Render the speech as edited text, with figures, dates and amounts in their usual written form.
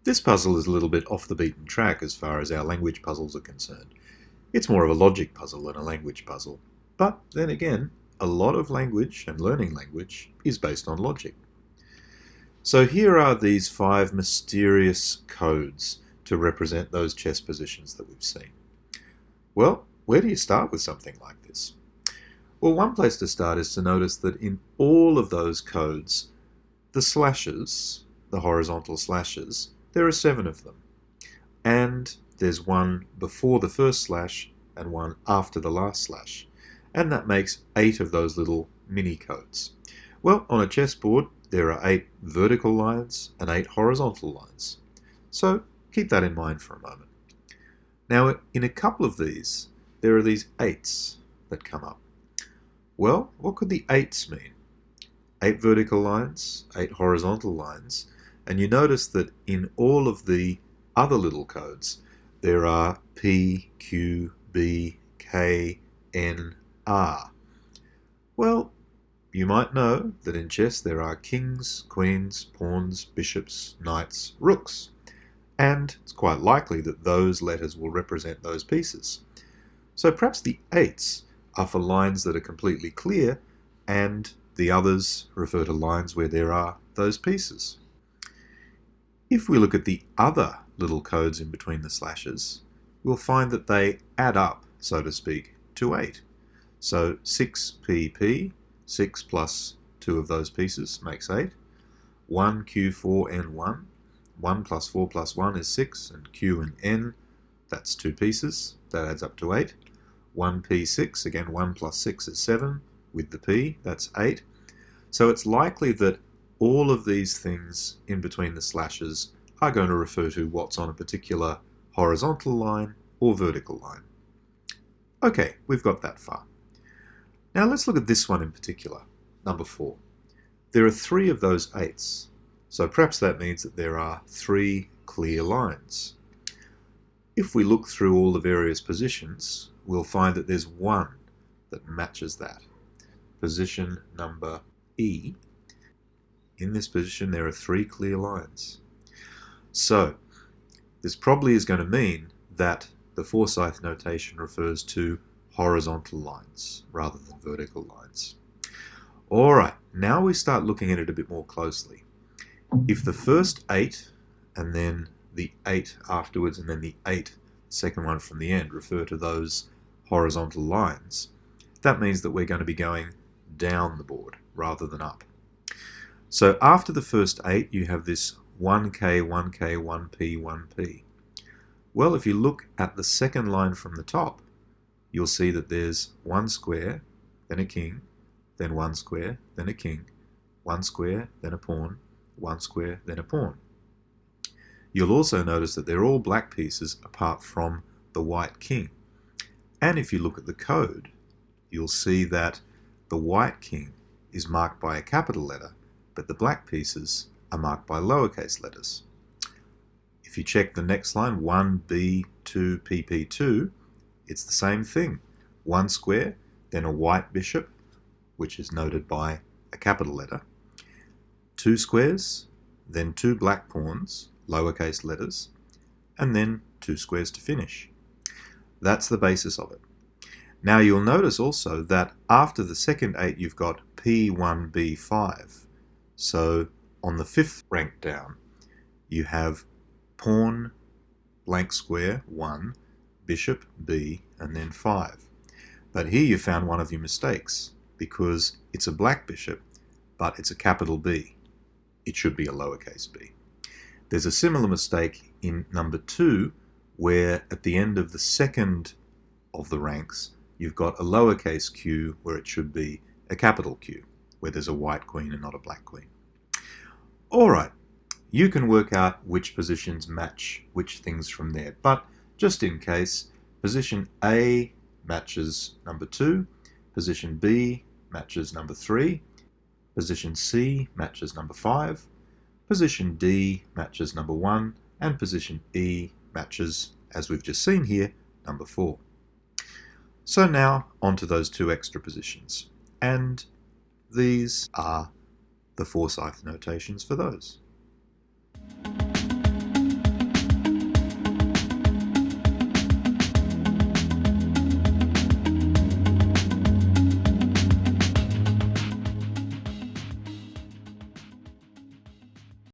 This puzzle is a little bit off the beaten track as far as our language puzzles are concerned. It's more of a logic puzzle than a language puzzle. But then again, a lot of language and learning language is based on logic. So here are these 5 mysterious codes to represent those chess positions that we've seen. Well, where do you start with something like this? Well, one place to start is to notice that in all of those codes, the slashes, the horizontal slashes, there are 7 of them. And there's one before the first slash and one after the last slash. And that makes 8 of those little mini codes. Well, on a chessboard, there are 8 vertical lines and 8 horizontal lines. So keep that in mind for a moment. Now, in a couple of these, there are these 8s that come up. Well, what could the 8s mean? 8 vertical lines, 8 horizontal lines, and you notice that in all of the other little codes, there are P, Q, B, K, N, R. Well, you might know that in chess there are kings, queens, pawns, bishops, knights, rooks, and it's quite likely that those letters will represent those pieces. So perhaps the 8s are for lines that are completely clear, and the others refer to lines where there are those pieces. If we look at the other little codes in between the slashes, we'll find that they add up, so to speak, to 8. So 6PP, 6 plus 2 of those pieces makes 8. 1Q4N1, 1 plus 4 plus 1 is 6, and Q and N, that's 2 pieces, that adds up to 8. 1P6, again 1 plus 6 is 7, with the P, that's 8. So it's likely that all of these things in between the slashes are going to refer to what's on a particular horizontal line or vertical line. Okay, we've got that far. Now let's look at this one in particular, number 4. There are 3 of those 8s, so perhaps that means that there are 3 clear lines. If we look through all the various positions, we'll find that there's one that matches that. Position number E. In this position there are 3 clear lines. So this probably is going to mean that the Forsyth notation refers to horizontal lines rather than vertical lines. Alright, now we start looking at it a bit more closely. If the first 8 and then the 8 afterwards and then the 8, second one from the end, refer to those horizontal lines, that means that we're going to be going down the board rather than up. So after the first 8 you have this 1K, 1K, 1P, 1P. Well, if you look at the second line from the top, you'll see that there's 1 square, then a king, then 1 square, then a king, 1 square, then a pawn, 1 square, then a pawn. You'll also notice that they're all black pieces apart from the white king. And if you look at the code, you'll see that the white king is marked by a capital letter, but the black pieces are marked by lowercase letters. If you check the next line, 1B2PP2, it's the same thing. 1 square, then a white bishop, which is noted by a capital letter. 2 squares, then 2 black pawns, lowercase letters, and then 2 squares to finish. That's the basis of it. Now you'll notice also that after the second 8 you've got P1B5. So on the 5th rank down you have pawn, blank square, 1, bishop, B, and then 5. But here you found one of your mistakes because it's a black bishop, but it's a capital B. It should be a lowercase b. There's a similar mistake in number 2 where at the end of the second of the ranks you've got a lowercase q where it should be a capital Q, where there's a white queen and not a black queen. Alright, you can work out which positions match which things from there, but just in case, position A matches number 2, position B matches number 3, position C matches number 5, position D matches number 1, and position E matches, as we've just seen here, number 4. So now onto those 2 extra positions, and these are the Forsyth notations for those.